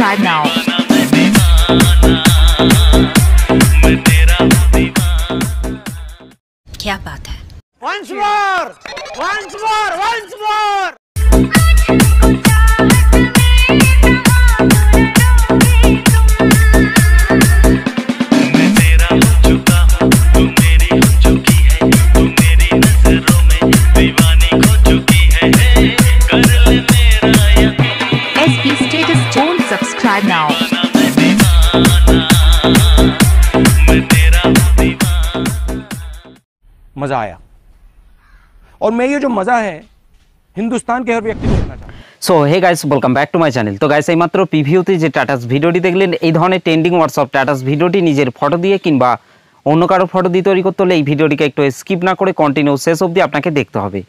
subscribe now. क्या बात है? Once more, once more, once more. Subscribe now. मजा आया और मैं ये जो मजा है हिंदुस्तान के हर व्यक्ति को देना चाहता हूं। So hey guys welcome back to my channel. তো গাইস এইমাত্র প্রিভিউতে যে টাটাস ভিডিওটি দেখলেন, এই ধরনের ট্রেন্ডিং হোয়াটসঅ্যাপ টাটাস ভিডিওটি নিজের ফটো দিয়ে কিংবা অন্য কারো ফটো দিয়ে তৈরি করতে হলে এই ভিডিওটিকে একটু স্কিপ না করে কন্টিনিউ শেষ অবধি আপনাকে দেখতে হবে,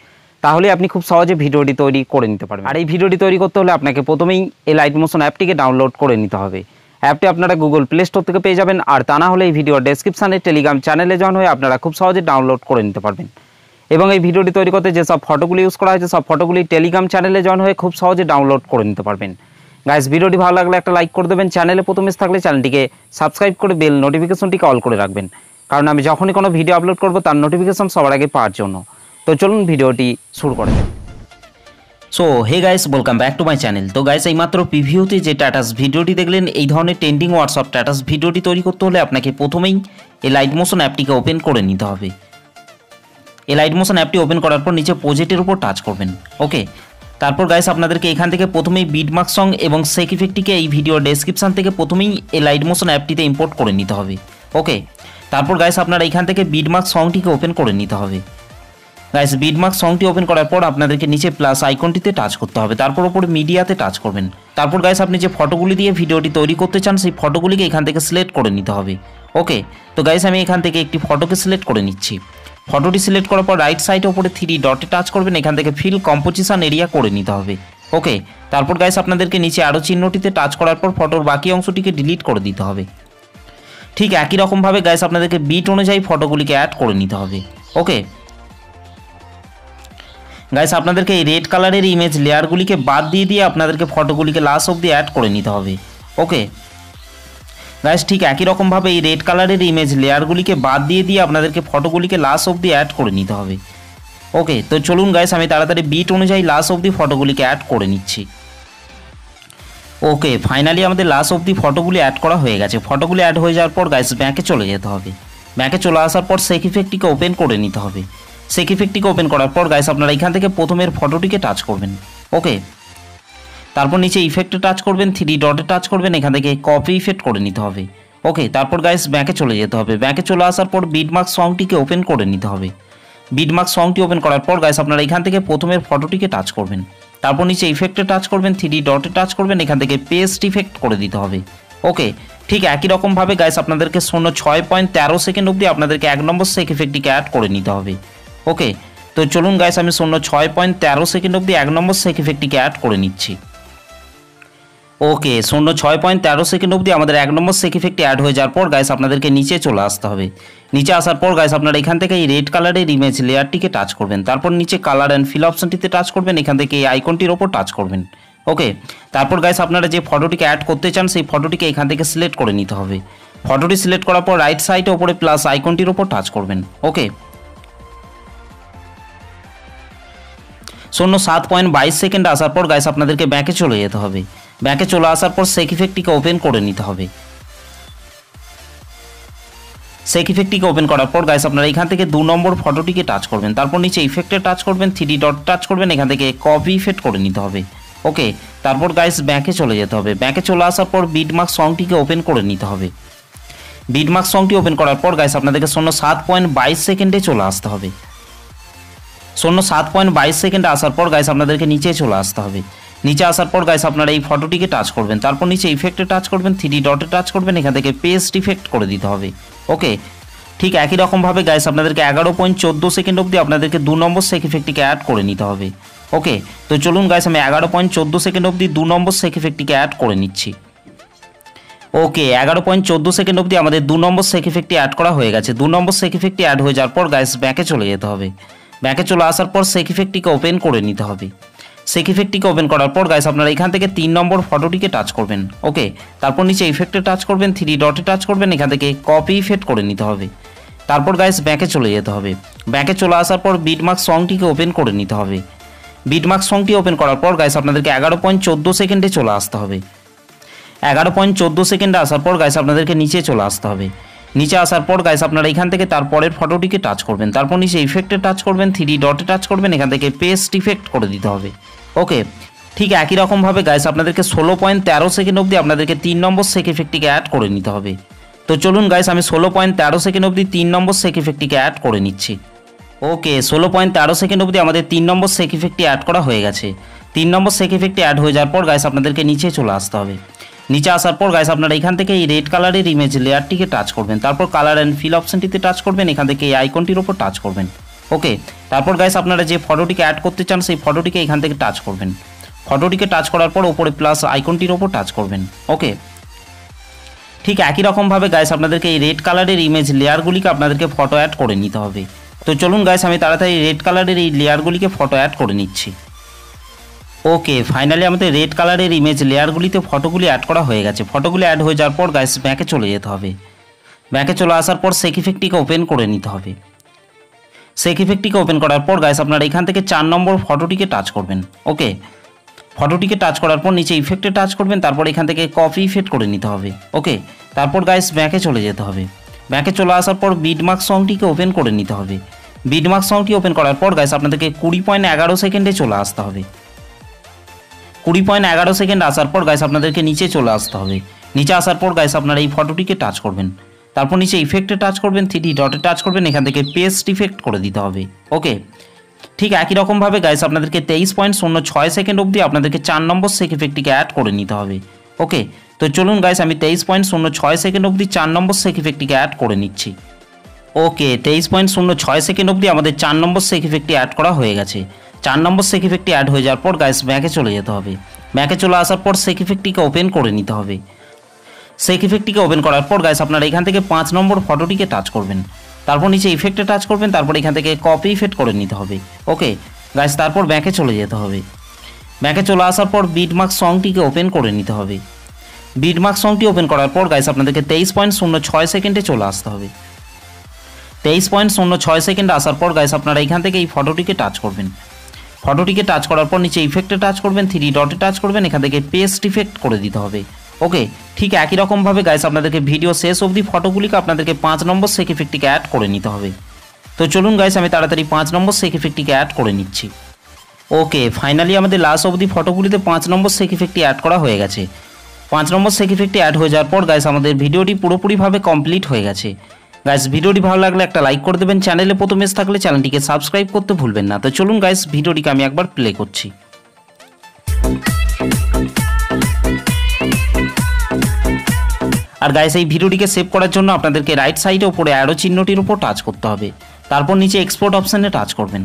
তাহলে আপনি খুব সহজে ভিডিওটি তৈরি করে নিতে পারবেন। আর এই ভিডিওটি তৈরি করতে হলে আপনাকে প্রথমেই এই লাইট মোশন অ্যাপটিকে ডাউনলোড করে নিতে হবে। অ্যাপটি আপনারা গুগল প্লে স্টোর থেকে পেয়ে যাবেন, আর তা না হলে এই ভিডিওর ডেসক্রিপশানে টেলিগ্রাম চ্যানেলে জয়েন হয়ে আপনারা খুব সহজে ডাউনলোড করে নিতে পারবেন। এবং এই ভিডিওটি তৈরি করতে যেসব ফটোগুলি ইউজ করা হয়েছে সব ফটোগুলি টেলিগ্রাম চ্যানেলে জয়েন হয়ে খুব সহজে ডাউনলোড করে নিতে পারবেন। গাইস ভিডিওটি ভালো লাগলে একটা লাইক করে দেবেন, চ্যানেলে প্রথমে থাকলে চ্যানেলটিকে সাবস্ক্রাইব করে বেল নোটিফিকেশনটিকে অল করে রাখবেন, কারণ আমি যখনই কোনো ভিডিও আপলোড করব তার নোটিফিকেশন সবার আগে পাওয়ার জন্য। তো চলুন ভিডিওটি শুরু করা যাক। So hey guys welcome back to my channel. তো গাইস এইমাত্র প্রিভিউতে যে টাটাস ভিডিওটি দেখলেন, এই ধরনের ট্রেন্ডিং হোয়াটসঅ্যাপ টাটাস ভিডিওটি তৈরি করতে হলে আপনাকে প্রথমেই এই লাইট মোশন অ্যাপটিকে ওপেন করে নিতে হবে। এই লাইট মোশন অ্যাপটি ওপেন করার পর নিচে প্রজেক্টের উপর টাচ করবেন। ওকে, তারপর গাইস আপনাদেরকে এখান থেকে প্রথমেই বিটমার্ক সং এবং সেক ইফেক্টটিকে এই ভিডিও ডেসক্রিপশন থেকে প্রথমেই এই লাইট মোশন অ্যাপটিতে ইম্পোর্ট করে নিতে হবে। ওকে, তারপর গাইস আপনারা এখান থেকে বিটমার্ক সংটিকে ওপেন করে নিতে হবে। গাইস বিটমার্ক সংটি ওপেন করার পর আপনাদেরকে নিচে প্লাস আইকনটিতে টাচ করতে হবে, তারপর ওপরে মিডিয়াতে টাচ করবেন। তারপর গাইস আপনি যে ফটোগুলি দিয়ে ভিডিওটি তৈরি করতে চান সেই ফটোগুলিকে এখান থেকে সিলেক্ট করে নিতে হবে। ওকে, তো গাইস আমি এখান থেকে একটি ফটোকে সিলেক্ট করে নিচ্ছি। ফটোটি সিলেক্ট করার পর রাইট সাইডে ওপরে 3 ডটে টাচ করবেন, এখান থেকে ফিল কম্পোজিশন এরিয়া করে নিতে হবে। ওকে, তারপর গাইস আপনাদেরকে নিচে আরও চিহ্নটিতে টাচ করার পর ফটোর বাকি অংশটিকে ডিলিট করে দিতে হবে। ঠিক একই রকমভাবে গাইস আপনাদেরকে বিট অনুযায়ী ফটোগুলিকে অ্যাড করে নিতে হবে। ওকে গাইস আপনাদেরকে এই রেড কালারের ইমেজ লেয়ারগুলিকে বাদ দিয়ে আপনাদেরকে ফটোগুলিকে লাস্ট অবধি অ্যাড করে নিতে হবে। ওকে গাইস ঠিক একই রকমভাবে এই রেড কালারের ইমেজ লেয়ারগুলিকে বাদ দিয়ে আপনাদেরকে ফটোগুলিকে লাস্ট অবধি অ্যাড করে নিতে হবে। ওকে, তো চলুন গাইস আমি তাড়াতাড়ি বিট অনুযায়ী লাস্ট অবধি ফটোগুলিকে অ্যাড করে নিচ্ছি। ওকে, ফাইনালি আমাদের লাস্ট অবধি ফটোগুলি অ্যাড করা হয়ে গেছে। ফটোগুলি অ্যাড হয়ে যাওয়ার পর গাইস ব্যাকে চলে যেতে হবে। ব্যাকে চলে আসার পর সেক ইফেক্টটিকে ওপেন করে নিতে হবে। সেক ইফেক্টটিকে ওপেন করার পর গাইস আপনারা এখান থেকে প্রথমের ফটোটিকে টাচ করবেন। ওকে, তারপর নিচে ইফেক্টে টাচ করবেন, 3 ডটে টাচ করবেন, এখান থেকে কপি ইফেক্ট করে নিতে হবে। ওকে, তারপর গাইস ব্যাকে চলে যেতে হবে। ব্যাকে চলে আসার পর বিটমার্ক সংটিকে ওপেন করে নিতে হবে। বিটমার্ক সংটি ওপেন করার পর গাইস আপনারা এখান থেকে প্রথমের ফটোটিকে টাচ করবেন, তারপর নিচে ইফেক্টে টাচ করবেন, 3 ডটে টাচ করবেন, এখান থেকে পেস্ট ইফেক্ট করে দিতে হবে। ওকে, ঠিক একই রকমভাবে গাইস আপনাদেরকে 6.13 সেকেন্ড অবধি আপনাদেরকে 1 নম্বর সেক ইফেক্টটিকে অ্যাড করে নিতে হবে। ওকে, তো চলুন গাইস আমি 6.13 সেকেন্ড অবধি 1 নম্বর সেক ইফেক্টটিকে অ্যাড করে নিচ্ছি। ওকে, 6.13 সেকেন্ড অবধি আমাদের 1 নম্বর সেক ইফেক্টটি অ্যাড হয়ে যাওয়ার পর গাইস আপনাদেরকে নিচে চলে আসতে হবে। নিচে আসার পর গাইস আপনারা এখান থেকে এই রেড কালারের ইমেজ লেয়ারটিকে টাচ করবেন, তারপর নিচে কালার অ্যান্ড ফিল অপশনটিতে টাচ করবেন, এখান থেকে এই আইকনটির ওপর টাচ করবেন। ওকে, তারপর গাইস আপনারা যে ফটোটিকে অ্যাড করতে চান সেই ফটোটিকে এখান থেকে সিলেক্ট করে নিতে হবে। ফটোটি সিলেক্ট করার পর রাইট সাইডে ওপরে প্লাস আইকনটির ওপর টাচ করবেন। ওকে, 7.22 সেকেন্ড আসার পর গাইস আপনাদেরকে ব্যাকে চলে যেতে হবে। ব্যাকে চলে আসার পর সেক ইফেক্টটিকে ওপেন করে নিতে হবে। সেক ইফেক্টটিকে ওপেন করার পর গাইস আপনারা এখান থেকে 2 নম্বর ফটোটিকে টাচ করবেন, তারপর নিচে ইফেক্টে টাচ করবেন, 3 ডট টাচ করবেন, এখান থেকে কপি ইফেক্ট করে নিতে হবে। ওকে, তারপর গাইস ব্যাকে চলে যেতে হবে। ব্যাকে চলে আসার পর বিটমার্ক সংটিকে ওপেন করে নিতে হবে। বিটমার্ক সংটি ওপেন করার পর গাইস আপনাদেরকে 7.22 সেকেন্ডে চলে আসতে হবে। 7.22 সেকেন্ডে আসার পর গাইস আপনাদেরকে নিচে চলে আসতে হবে। নিচে আসার পর গাইস আপনারা এই ফটোটিকে টাচ করবেন, তারপর নিচে ইফেক্টে টাচ করবেন, 3 ডটে টাচ করবেন, এখান থেকে পেস্ট ইফেক্ট করে দিতে হবে। ওকে, ঠিক একই রকমভাবে গাইস আপনাদেরকে 11.14 সেকেন্ড অবধি আপনাদেরকে 2 নম্বর সেক ইফেক্টটিকে অ্যাড করে নিতে হবে। ওকে, তো চলুন গাইস আমি 11.14 সেকেন্ড অবধি 2 নম্বর সেক ইফেক্টটিকে অ্যাড করে নিচ্ছি। ওকে 11.14 সেকেন্ড অবধি আমাদের 2 নম্বর সেক ইফেক্টটি অ্যাড করা হয়ে গেছে। 2 নম্বর সেক ইফেক্টটি অ্যাড হয়ে যাওয়ার পর গাইস ব্যাকে চলে যেতে হবে। ব্যাকে চলে আসার পর সেক ইফেক্টটিকে ওপেন করে নিতে হবে। সেক ইফেক্টটিকে ওপেন করার পর গাইস আপনারা এখান থেকে 3 নম্বর ফটোটিকে টাচ করবেন। ওকে, তারপর নিচে ইফেক্টে টাচ করবেন, 3 ডটে টাচ করবেন, এখান থেকে কপি ইফেক্ট করে নিতে হবে। তারপর গাইস ব্যাকে চলে যেতে হবে। ব্যাকে চলে আসার পর বিটমার্ক সংটিকে ওপেন করে নিতে হবে। বিটমার্ক সংটি ওপেন করার পর গাইস আপনাদেরকে 11.14 সেকেন্ডে চলে আসতে হবে। 11.14 সেকেন্ডে আসার পর গাইস আপনাদেরকে নিচে চলে আসতে হবে। নিচে আসার পর গাইস আপনারা এখান থেকে তারপরের ফটোটিকে টাচ করবেন। তারপর নিচে ইফেক্টে টাচ করবেন, 3 ডটে টাচ করবেন, এখান থেকে পেস্ট ইফেক্ট করে দিতে হবে। ওকে, ঠিক একই রকমভাবে গাইস আপনাদেরকে 16.13 সেকেন্ড অবধি আপনাদেরকে 3 নম্বর সেক ইফেক্টটিকে অ্যাড করে নিতে হবে। তো চলুন গাইস আমি 16.13 সেকেন্ড অবধি 3 নম্বর সেক ইফেক্টটিকে অ্যাড করে নিচ্ছি। ওকে, 16.13 সেকেন্ড অবধি আমাদের 3 নম্বর সেক ইফেক্টটি অ্যাড করা হয়ে গেছে। 3 নম্বর সেক ইফেক্টটি অ্যাড হয়ে যাওয়ার পর গাইস আপনাদেরকে নিচে চলে আসতে হবে। নিচে আসার পর গাইস আপনারা এখান থেকে এই রেড কালারের ইমেজ লেয়ারটিকে টাচ করবেন। তারপর কালার অ্যান্ড ফিল অপশনটিতে টাচ করবেন, এখান থেকে এই আইকনটির উপর টাচ করবেন। ওকে, তারপর গাইস আপনারা যে ফটোটিকে অ্যাড করতে চান সেই ফটোটিকে এখান থেকে টাচ করবেন। ফটোটিকে টাচ করার পর ওপরে প্লাস আইকনটির উপর টাচ করবেন। ওকে, ঠিক একই রকমভাবে গাইস আপনাদেরকে এই রেড কালারের ইমেজ লেয়ারগুলিকে আপনাদেরকে ফটো অ্যাড করে নিতে হবে। তো চলুন গাইস আমি তাড়াতাড়ি রেড কালারের এই লেয়ারগুলিকে ফটো অ্যাড করে নিচ্ছি। ওকে, ফাইনালি আমাদের রেড কালারের ইমেজ লেয়ারগুলিতে ফটোগুলি অ্যাড করা হয়ে গেছে। ফটোগুলি অ্যাড হয়ে যাওয়ার পর গাইস ব্যাকে চলে যেতে হবে। ব্যাকে চলে আসার পর সেক ইফেক্টটিকে ওপেন করে নিতে হবে। সেক ইফেক্টটিকে ওপেন করার পর গাইস আপনারা এখান থেকে 4 নম্বর ফটোটিকে টাচ করবেন। ওকে, ফটোটিকে টাচ করার পর নিচে ইফেক্টে টাচ করবেন, তারপর এখান থেকে কপি ইফেক্ট করে নিতে হবে। ওকে, তারপর গাইস ব্যাকে চলে যেতে হবে। ব্যাকে চলে আসার পর বিটমার্ক সংটিকে ওপেন করে নিতে হবে। বিটমার্ক সংটি ওপেন করার পর গাইস আপনাদেরকে 20.11 সেকেন্ডে চলে আসতে হবে। 20.11 সেকেন্ড আসার পর গাইস আপনাদেরকে নিচে চলে আসতে হবে। নিচে আসার পর গাইস আপনারা এই ফটোটিকে টাচ করবেন। তারপর নিচে ইফেক্টে টাচ করবেন, 3 ডটে টাচ করবেন, এখান থেকে পেস্ট ইফেক্ট করে দিতে হবে। ওকে, ঠিক একই রকমভাবে গাইস আপনাদেরকে 23.06 সেকেন্ড অবধি আপনাদেরকে 4 নম্বর সেক ইফেক্টটিকে অ্যাড করে নিতে হবে। ওকে, তো চলুন গাইস আমি 23.06 সেকেন্ড অবধি 4 নম্বর সেক ইফেক্টটিকে অ্যাড করে নিচ্ছি। ওকে, 23.06 সেকেন্ড অবধি আমাদের 4 নম্বর সেক ইফেক্টটি অ্যাড করা হয়ে গেছে। 4 নম্বর সেক ইফেক্টটি অ্যাড হয়ে যাওয়ার পর গাইস ব্যাকে চলে যেতে হবে। ব্যাকে চলে আসার পর সেক ইফেক্টটিকে ওপেন করে নিতে হবে। সেক ইফেক্টটিকে ওপেন করার পর গাইস আপনারা এখান থেকে 5 নম্বর ফটোটিকে টাচ করবেন। তারপর নিচে ইফেক্টে টাচ করবেন, তারপর এখান থেকে কপি ইফেক্ট করে নিতে হবে। ওকে গাইস, তারপর ব্যাকে চলে যেতে হবে। ব্যাকে চলে আসার পর বিটমার্ক সংটিকে ওপেন করে নিতে হবে। বিটমার্ক সংটি ওপেন করার পর গাইস আপনাদেরকে 23.06 সেকেন্ডে চলে আসতে হবে। 23.06 সেকেন্ডে আসার পর গাইস আপনারা এখান থেকে এই ফটোটিকে টাচ করবেন। ফটোটিকে টাচ করার পর নিচে ইফেক্টে টাচ করবেন, 3 ডটে টাচ করবেন, এখান থেকে পেস্ট ইফেক্ট করে দিতে হবে। ওকে, ঠিক একই রকমভাবে গাইস আপনাদেরকে ভিডিও শেষ অবধি ফটোগুলিকে আপনাদেরকে 5 নম্বর সেক ইফেক্টটিকে অ্যাড করে নিতে হবে। তো চলুন গাইস আমি তাড়াতাড়ি 5 নম্বর সেক ইফেক্টটিকে অ্যাড করে নিচ্ছি। ওকে, ফাইনালি আমাদের লাস্ট অবধি ফটোগুলিতে 5 নম্বর সেক ইফেক্টটি অ্যাড করা হয়ে গেছে। 5 নম্বর সেক ইফেক্টটি অ্যাড হয়ে যাওয়ার পর গাইস আমাদের ভিডিওটি পুরোপুরিভাবে কমপ্লিট হয়ে গেছে। গাইস ভিডিওটি ভালো লাগলে একটা লাইক করে দেবেন, চ্যানেলে প্রথম এসে থাকলে চ্যানেলটিকে সাবস্ক্রাইব করতে ভুলবেন না। তো চলুন গাইস ভিডিওটিকে আমি একবার প্লে করছি। আর গাইস এই ভিডিওটিকে সেভ করার জন্য আপনাদেরকে রাইট সাইডে উপরে অ্যারো চিহ্নটির উপর টাচ করতে হবে। তারপর নিচে এক্সপোর্ট অপশানে টাচ করবেন।